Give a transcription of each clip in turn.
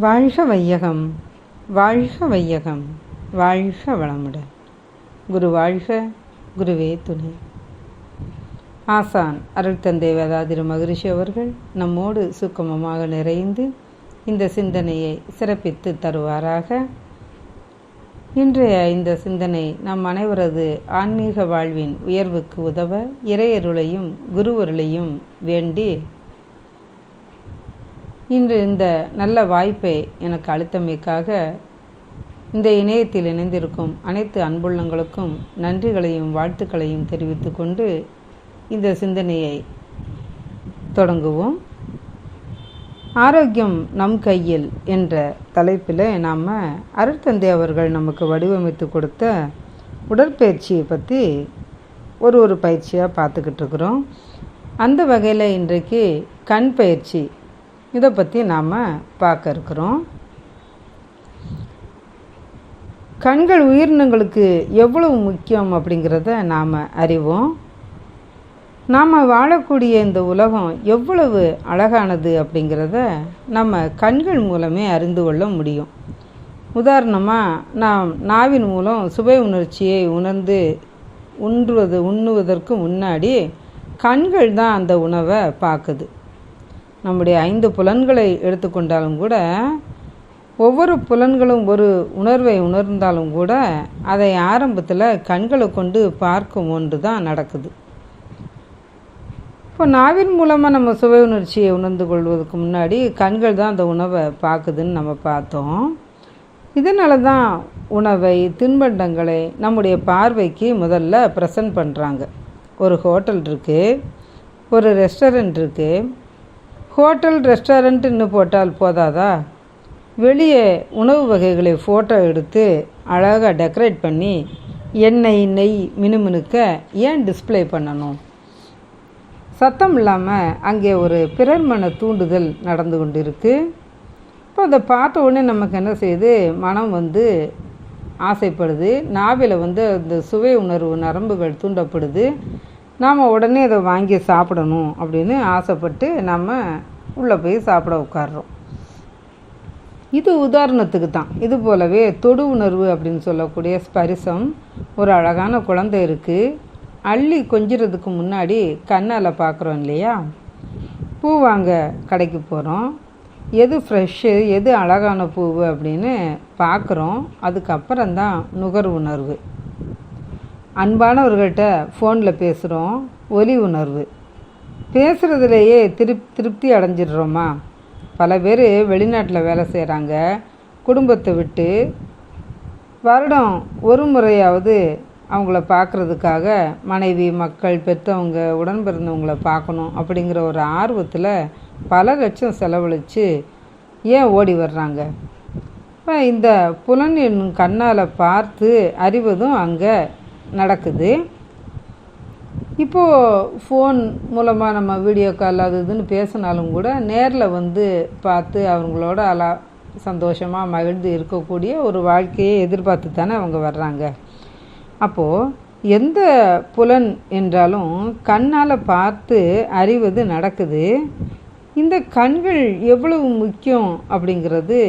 வாழ்க வையகம், வாழ்க வையகம், வாழ்க வளமுடன். குரு வாழ்க, குருவே துணை. ஆசான் அருள் தந்தை வேதாதிரி மகரிஷி அவர்கள் நம்மோடு சுக்கமமாக நிறைந்து இந்த சிந்தனையை சிறப்பித்து தருவாராக. இன்றைய இந்த சிந்தனை நம் அனைவரது ஆன்மீக வாழ்வின் உயர்வுக்கு உதவ இறையருளையும் குருவருளையும் வேண்டி இன்று இந்த நல்ல வாய்ப்பை எனக்கு அளித்தமைக்காக இந்த இணையத்தில் இணைந்திருக்கும் அனைத்து அன்புள்ளங்களுக்கும் நன்றிகளையும் வாழ்த்துக்களையும் தெரிவித்து கொண்டு இந்த சிந்தனையை தொடங்குவோம். ஆரோக்கியம் நம் கையில் என்ற தலைப்பில் நாம் அருட்தந்தை அவர்கள் நமக்கு வடிவமைத்து கொடுத்த உடற்பயிற்சியை பற்றி ஒரு பயிற்சியாக பார்த்துக்கிட்டு இருக்கிறோம். அந்த வகையில் இன்றைக்கு கண் பயிற்சி இதை பற்றி நாம் பார்க்க இருக்கிறோம். கண்கள் உயிரினங்களுக்கு எவ்வளவு முக்கியம் அப்படிங்கிறத நாம் அறிவோம். நாம் வாழக்கூடிய இந்த உலகம் எவ்வளவு அழகானது அப்படிங்கிறத நம்ம கண்கள் மூலமே அறிந்து கொள்ள முடியும். உதாரணமாக நாம் நாவின் மூலம் சுவை உணர்ச்சியை உணர்ந்து உண்ணுவதற்கு முன்னாடி கண்கள் தான் அந்த உணவை பார்க்குது. நம்முடைய 5 புலன்களை எடுத்துக்கொண்டாலும் கூட ஒவ்வொரு புலன்களும் ஒரு உணர்வை உணர்ந்தாலும் கூட அதை ஆரம்பத்தில் கண்களை கொண்டு பார்க்கும் ஒன்று தான் நடக்குது. இப்போ நாவின் மூலமாக நம்ம சுவை உணர்ச்சியை உணர்ந்து கொள்வதற்கு முன்னாடி கண்கள் தான் அந்த உணவை பார்க்குதுன்னு நம்ம பார்த்தோம். இதனால தான் உணவை தின்பண்டங்களை நம்முடைய பார்வைக்கு முதல்ல ப்ரெசன்ட் பண்ணுறாங்க. ஒரு ஹோட்டல் இருக்குது, ஒரு ரெஸ்டாரண்ட் இருக்குது. ஹோட்டல் ரெஸ்டாரண்ட்டுன்னு போட்டால் போதாதா, வெளியே உணவு வகைகளை ஃபோட்டோ எடுத்து அழகாக டெக்கரேட் பண்ணி எண்ணெய் நெய் மினுமினுக்க ஏன் டிஸ்பிளே பண்ணணும்? சத்தம் இல்லாமல் அங்கே ஒரு பிறர் மன தூண்டுதல் நடந்து கொண்டு இருக்குது. இப்போ அதை பார்த்த உடனே நமக்கு என்ன செய்யுது, மனம் ஆசைப்படுது. நாவில் அந்த சுவை உணர்வு நரம்புகள் தூண்டப்படுது. நாம் உடனே அதை வாங்கி சாப்பிடணும் அப்படின்னு ஆசைப்பட்டு நம்ம உள்ளே போய் சாப்பிட உட்கார்றோம். இது உதாரணத்துக்கு தான். இது போலவே தொடு உணர்வு அப்படின்னு சொல்லக்கூடிய ஸ்பரிசம். ஒரு அழகான குழந்தை இருக்குது, அள்ளி கொஞ்சிறதுக்கு முன்னாடி கண்ணால் பார்க்குறோம் இல்லையா? பூ வாங்க கடைக்கு போகிறோம், எது ஃப்ரெஷ்ஷு எது அழகான பூவு அப்படின்னு பார்க்குறோம். அதுக்கப்புறம்தான் நுகர் உணர்வு. அன்பானவர்கள்ட்ட ஃபோனில் பேசுகிறோம், ஒலி உணர்வு. பேசுகிறதுலையே திருப்தி அடைஞ்சிடுறோமா? பல பேர் வெளிநாட்டில் வேலை செய்கிறாங்க. குடும்பத்தை விட்டு வருடம் ஒரு முறையாவது அவங்கள பார்க்குறதுக்காக மனைவி மக்கள் பெற்றவங்க உடன் பிறந்தவங்கள பார்க்கணும் அப்படிங்கிற ஒரு ஆர்வத்தில் பல லட்சம் செலவழித்து ஏன் ஓடி வர்றாங்க? இப்போ இந்த புலனின் கண்ணால் பார்த்து அறிவதும் அங்கே நடக்குது. இப்போது ஃபோன் மூலமாக நம்ம வீடியோ கால் அது இதுன்னு பேசினாலும் கூட நேரில் பார்த்து அவங்களோட சந்தோஷமாக மகிழ்ந்து இருக்கக்கூடிய ஒரு வாழ்க்கையை எதிர்பார்த்து தானே அவங்க வர்றாங்க. அப்போது எந்த புலன் என்றாலும் கண்ணால் பார்த்து அறிவது நடக்குது. இந்த கண்கள் எவ்வளவு முக்கியம் அப்படிங்கிறது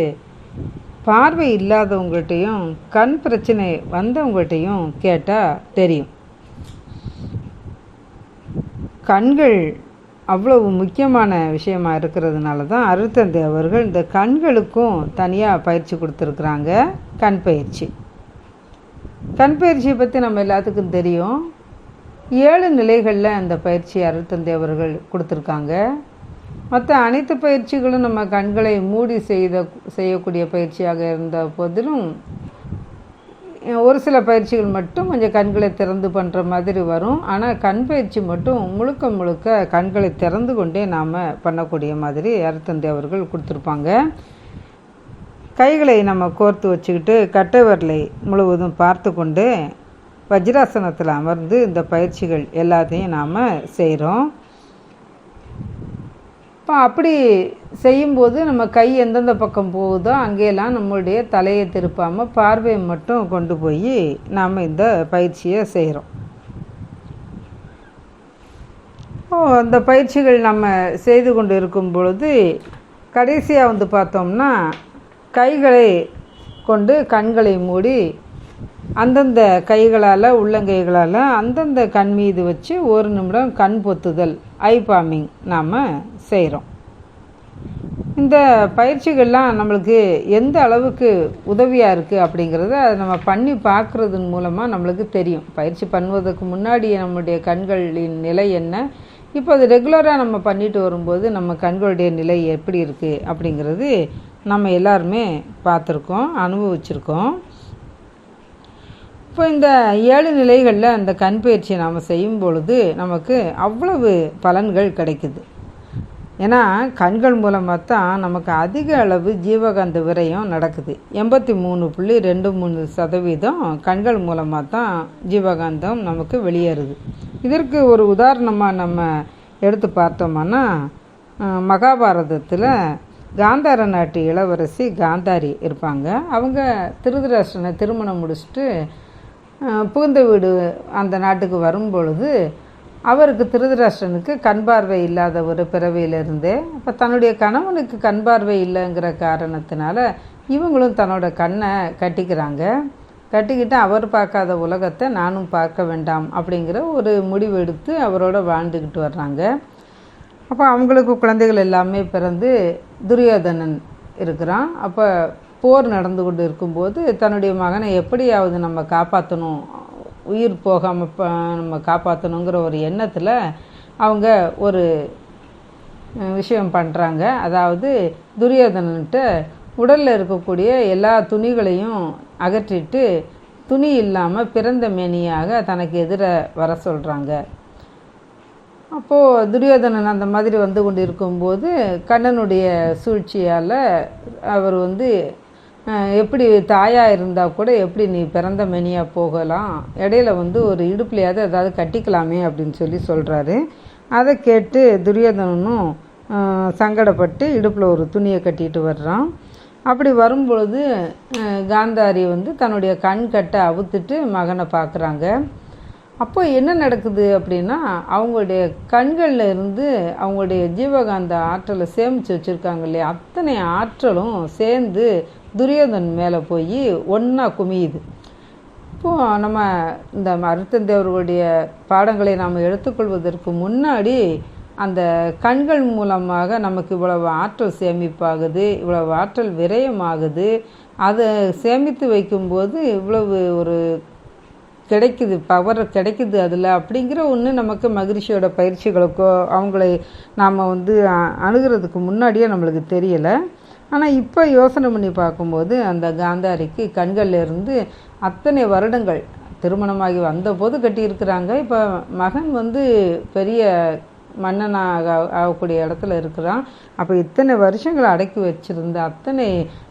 பார்வை இல்லாதவங்கள்ட்டையும் கண் பிரச்சனை வந்தவங்கள்ட்டையும் கேட்டால் தெரியும். கண்கள் அவ்வளவு முக்கியமான விஷயமாக இருக்கிறதுனால தான் அருட்தந்தை அவர்கள் இந்த கண்களுக்கும் தனியாக பயிற்சி கொடுத்துருக்குறாங்க. கண் பயிற்சி. கண் பயிற்சியை பற்றி நம்ம எல்லாத்துக்கும் தெரியும். 7 நிலைகளில் அந்த பயிற்சி அருட்தந்தை அவர்கள் கொடுத்துருக்காங்க. மற்ற அனைத்து பயிற்சிகளும் நம்ம கண்களை மூடி செய்யக்கூடிய பயிற்சியாக இருந்த போதிலும் ஒரு சில பயிற்சிகள் மட்டும் கொஞ்சம் கண்களை திறந்து பண்ணுற மாதிரி வரும். ஆனால் கண் பயிற்சி மட்டும் முழுக்க கண்களை திறந்து கொண்டே நாம் பண்ணக்கூடிய மாதிரி அருட்தந்தை அவர்கள் கொடுத்துருப்பாங்க. கைகளை நம்ம கோர்த்து வச்சுக்கிட்டு கட்டை விரலை முழுவதும் பார்த்து கொண்டு வஜ்ராசனத்தில் அமர்ந்து இந்த பயிற்சிகள் எல்லாத்தையும் நாம் செய்கிறோம். இப்போ அப்படி செய்யும்போது நம்ம கை எந்தெந்த பக்கம் போகுதோ அங்கேயெல்லாம் நம்மளுடைய தலையை திருப்பாமல் பார்வையை மட்டும் கொண்டு போய் நாம் இந்த பயிற்சியை செய்கிறோம். அந்த பயிற்சிகள் நம்ம செய்து கொண்டு இருக்கும் பொழுது கடைசியாக பார்த்தோம்னா கைகளை கொண்டு கண்களை மூடி அந்தந்த கைகளால் உள்ளங்கைகளால் அந்தந்த கண் மீது வச்சு 1 நிமிடம் கண் பொத்துதல் ஐ பாமிங் நாம் செய்கிறோம். இந்த பயிற்சிகள்லாம் நம்மளுக்கு எந்த அளவுக்கு உதவியாக இருக்குது அப்படிங்கிறத அதை நம்ம பண்ணி பார்க்குறதன் மூலமாக நம்மளுக்கு தெரியும். பயிற்சி பண்ணுவதற்கு முன்னாடி நம்முடைய கண்களின் நிலை என்ன, இப்போ அது ரெகுலராக நம்ம பண்ணிட்டு வரும்போது நம்ம கண்களுடைய நிலை எப்படி இருக்குது அப்படிங்கிறது நம்ம எல்லாருமே பார்த்துருக்கோம், அனுபவிச்சிருக்கோம். இப்போ இந்த 7 நிலைகளில் அந்த கண் பயிற்சியை நாம் செய்யும் பொழுது நமக்கு அவ்வளவு பலன்கள் கிடைக்குது. ஏன்னா கண்கள் மூலமாக தான் நமக்கு அதிக அளவு ஜீவகாந்த விரயம் நடக்குது. 83.23% கண்கள் மூலமாக தான் ஜீவகாந்தம் நமக்கு வெளியேறுது. இதற்கு ஒரு உதாரணமாக நம்ம எடுத்து பார்த்தோம்னா, மகாபாரதத்தில் காந்தார நாட்டு இளவரசி காந்தாரி இருப்பாங்க. அவங்க திருதராஷ்டிரனை திருமணம் முடிச்சுட்டு புகுந்த வீடு அந்த நாட்டுக்கு வரும்பொழுது அவருக்கு திருதராஷ்டிரனுக்கு கண் பார்வை இல்லாத ஒரு பிறவியிலிருந்தே, அப்போ தன்னுடைய கணவனுக்கு கண் பார்வை இல்லைங்கிற காரணத்தினால இவங்களும் தன்னோட கண்ணை கட்டிக்கிறாங்க. கட்டிக்கிட்டு அவர் பார்க்காத உலகத்தை நானும் பார்க்க வேண்டாம் அப்படிங்கிற ஒரு முடிவு எடுத்து அவரோட வாழ்ந்துக்கிட்டு வர்றாங்க. அப்போ அவங்களுக்கு குழந்தைகள் எல்லாமே பிறந்து துரியோதனன் இருக்கிறான். அப்போ போர் நடந்து கொண்டு இருக்கும்போது தன்னுடைய மகனை எப்படியாவது நம்ம காப்பாற்றணும், உயிர் போகாமல் நம்ம காப்பாற்றணுங்கிற ஒரு எண்ணத்தில் அவங்க ஒரு விஷயம் பண்ணுறாங்க. அதாவது துரியோதனன்ட்ட உடலில் இருக்கக்கூடிய எல்லா துணிகளையும் அகற்றிட்டு துணி இல்லாமல் பிறந்த மேனியாக தனக்கு எதிர வர சொல்கிறாங்க. அப்போது துரியோதனன் அந்த மாதிரி வந்து கொண்டு இருக்கும்போது கண்ணனுடைய சூழ்ச்சியால் அவர் எப்படி தாயாக இருந்தால் கூட எப்படி நீ பிறந்த மேனியாக போகலாம், இடையில ஒரு இடுப்புலையாவது ஏதாவது கட்டிக்கலாமே அப்படின்னு சொல்கிறாரு. அதை கேட்டு துரியோதனனும் சங்கடப்பட்டு இடுப்பில் ஒரு துணியை கட்டிட்டு வர்றான். அப்படி வரும்பொழுது காந்தாரி தன்னுடைய கண் கட்டை அவுத்துட்டு மகனை பார்க்குறாங்க. அப்போ என்ன நடக்குது அப்படின்னா, அவங்களுடைய கண்களில் இருந்து அவங்களுடைய ஜீவகாந்த ஆற்றலை சேமித்து வச்சுருக்காங்க இல்லையா, அத்தனை ஆற்றலும் சேர்ந்து துரியோதன் மேலே போய் ஒன்றா குமியுது. இப்போது நம்ம இந்த அருத்தந்தேவர்களுடைய பாடங்களை நாம் எடுத்துக்கொள்வதற்கு முன்னாடி அந்த கண்கள் மூலமாக நமக்கு இவ்வளவு ஆற்றல் சேமிப்பாகுது, இவ்வளவு ஆற்றல் விரயமாகுது, அதை சேமித்து வைக்கும்போது இவ்வளவு ஒரு கிடைக்குது, பவர் கிடைக்குது அதில் அப்படிங்கிற ஒன்று நமக்கு மகிழ்ச்சியோட பயிற்சிகளுக்கோ அவங்களை நாம் அணுகிறதுக்கு முன்னாடியே நம்மளுக்கு தெரியலை. ஆனால் இப்போ யோசனை பண்ணி பார்க்கும்போது அந்த காந்தாரிக்கு கண்களில் இருந்து அத்தனை வருடங்கள் திருமணமாகி வந்தபோது கட்டியிருக்கிறாங்க. இப்போ மகன் பெரிய மன்னனாக ஆகக்கூடிய இடத்துல இருக்கிறான். அப்போ இத்தனை வருஷங்கள் அடக்கி வச்சுருந்த அத்தனை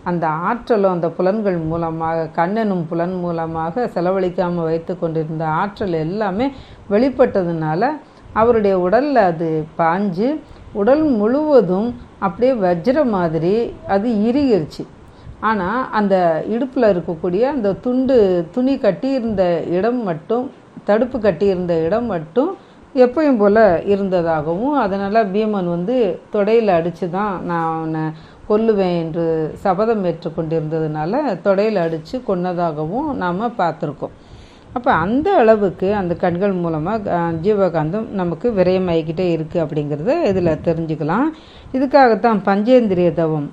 அந்த ஆற்றலும் அந்த புலன்கள் மூலமாக கண்ணனும் புலன் மூலமாக செலவழிக்காமல் வைத்து கொண்டிருந்த ஆற்றல் எல்லாமே வெளிப்பட்டதுனால அவருடைய உடலில் அது பாஞ்சு உடல் முழுவதும் அப்படியே வஜ்ர மாதிரி அது இறுகிருச்சு. ஆனால் அந்த இடுப்பில் இருக்கக்கூடிய அந்த துணி கட்டியிருந்த இடம் மட்டும், தடுப்பு கட்டியிருந்த இடம் மட்டும் எப்பயும் போல் இருந்ததாகவும், அதனால் பீமன் தொடையில் அடித்து தான் நான் அவனை கொல்லுவேன் என்று சபதம் ஏற்றுக்கொண்டிருந்ததுனால தொடையில் அடித்து கொன்னதாகவும் நாம் பார்த்துருக்கோம். அப்போ அந்த அளவுக்கு அந்த கண்கள் மூலமாக ஜீவகாந்தம் நமக்கு விரயமாகிக்கிட்டே இருக்குது அப்படிங்கிறத இதில் தெரிஞ்சுக்கலாம். இதுக்காகத்தான் பஞ்சேந்திரிய தவம்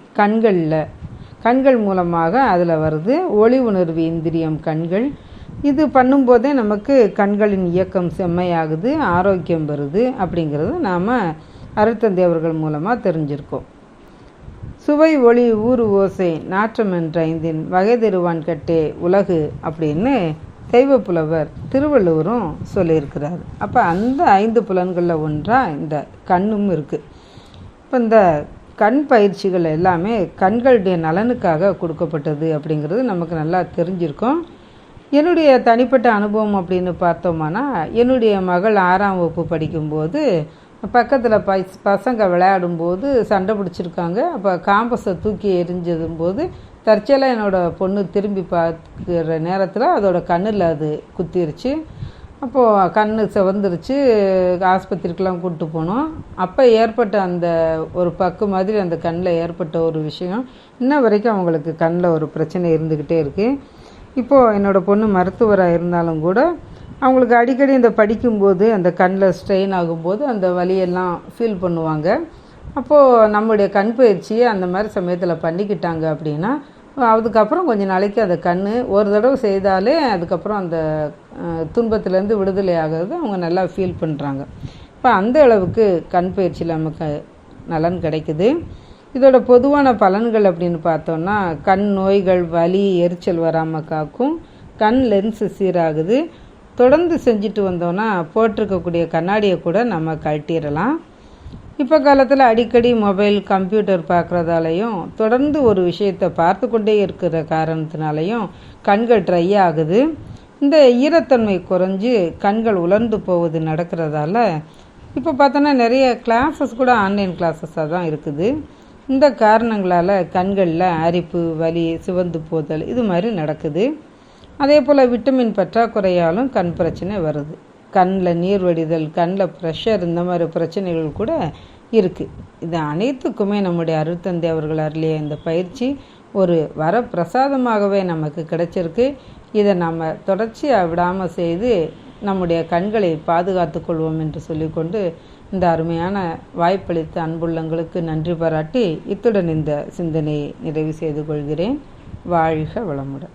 கண்கள் மூலமாக அதில் வருது. ஒளி உணர்வு இந்திரியம் கண்கள். இது பண்ணும்போதே நமக்கு கண்களின் இயக்கம் செம்மையாகுது, ஆரோக்கியம் வருது அப்படிங்கிறது நாம் அருத்தந்தேவர்கள் மூலமாக தெரிஞ்சிருக்கோம். சுவை ஒளி ஊறு ஓசை நாற்றம் என்ற 5 வகை தெருவான் கட்டே உலகு அப்படின்னு தெய்வப்புலவர் திருவள்ளுவரும் சொல்லியிருக்கிறார். அப்போ அந்த 5 புலன்களில் ஒன்றாக இந்த கண்ணும் இருக்குது. இப்போ இந்த கண் பயிற்சிகள் எல்லாமே கண்களுடைய நலனுக்காக கொடுக்கப்பட்டது அப்படிங்கிறது நமக்கு நல்லா தெரிஞ்சிருக்கும். என்னுடைய தனிப்பட்ட அனுபவம் அப்படின்னு பார்த்தோம்னா, என்னுடைய மகள் 6ஆம் வகுப்பு படிக்கும்போது பக்கத்தில் பசங்க விளையாடும்போது சண்டை பிடிச்சிருக்காங்க. அப்போ காம்பஸை தூக்கி எரிஞ்சதும் போது தற்செயலாக என்னோடய பொண்ணு திரும்பி பார்க்குற நேரத்தில் அதோட கண்ணில் அது குத்திருச்சு. அப்போது கண் சிவந்துருச்சு, ஆஸ்பத்திரிக்கெலாம் கூப்பிட்டு போனோம். அப்போ ஏற்பட்ட அந்த ஒரு பக்கு மாதிரி அந்த கண்ணில் ஏற்பட்ட ஒரு விஷயம் இன்ன வரைக்கும் அவங்களுக்கு கண்ணில் ஒரு பிரச்சனை இருந்துக்கிட்டே இருக்குது. இப்போது என்னோடய பொண்ணு மருத்துவராக இருந்தாலும் கூட அவங்களுக்கு அடிக்கடி இந்த படிக்கும்போது அந்த கண்ணில் ஸ்ட்ரெயின் ஆகும்போது அந்த வலியெல்லாம் ஃபீல் பண்ணுவாங்க. அப்போது நம்முடைய கண் பயிற்சியை அந்த மாதிரி சமயத்தில் பண்ணிக்கிட்டாங்க அப்படின்னா அதுக்கப்புறம் கொஞ்சம் நாளைக்கு அந்த கண் ஒரு தடவை செய்தாலே அதுக்கப்புறம் அந்த துன்பத்திலேருந்து விடுதலை ஆகிறது அவங்க நல்லா ஃபீல் பண்ணுறாங்க. இப்போ அந்த அளவுக்கு கண் பயிற்சியில் நமக்கு நலன் கிடைக்குது. இதோட பொதுவான பலன்கள் அப்படின்னு பார்த்தோன்னா கண் நோய்கள், வலி, எரிச்சல் வராமல் காக்கும், கண் லென்ஸு சீராகுது. தொடர்ந்து செஞ்சுட்டு வந்தோன்னா போட்டிருக்கக்கூடிய கண்ணாடியை கூட நம்ம கழட்டிடலாம். இப்போ காலத்தில் அடிக்கடி மொபைல், கம்ப்யூட்டர் பார்க்குறதாலையும் தொடர்ந்து ஒரு விஷயத்தை பார்த்து கொண்டே இருக்கிற காரணத்தினாலையும் கண்கள் ட்ரை ஆகுது. இந்த ஈரத்தன்மை குறைஞ்சி கண்கள் உலர்ந்து போவது நடக்கிறதால இப்போ பார்த்தோன்னா நிறைய கிளாஸஸ் கூட ஆன்லைன் கிளாஸஸாக தான் இருக்குது. இந்த காரணங்களால் கண்களில் அரிப்பு, வலி, சிவந்து போதல் இது மாதிரி நடக்குது. அதே போல் விட்டமின் பற்றாக்குறையாலும் கண் பிரச்சனை வருது. கண்ணில் நீர் வடிதல், கண்ணில் ப்ரெஷர் இந்த மாதிரி பிரச்சனைகள் கூட இருக்குது. இது அனைத்துக்குமே நம்முடைய அருட்தந்தை அவர்கள் அருளிய இந்த பயிற்சி ஒரு வரப்பிரசாதமாகவே நமக்கு கிடைச்சிருக்கு. இதை நம்ம தொடர்ச்சியாக விடாமல் செய்து நம்முடைய கண்களை பாதுகாத்து கொள்வோம் என்று சொல்லிக்கொண்டு இந்த அருமையான வாய்ப்பளித்த அன்புள்ளங்களுக்கு நன்றி பாராட்டி இத்துடன் இந்த சிந்தனையை நிறைவு செய்து கொள்கிறேன். வாழ்க வளமுடன்.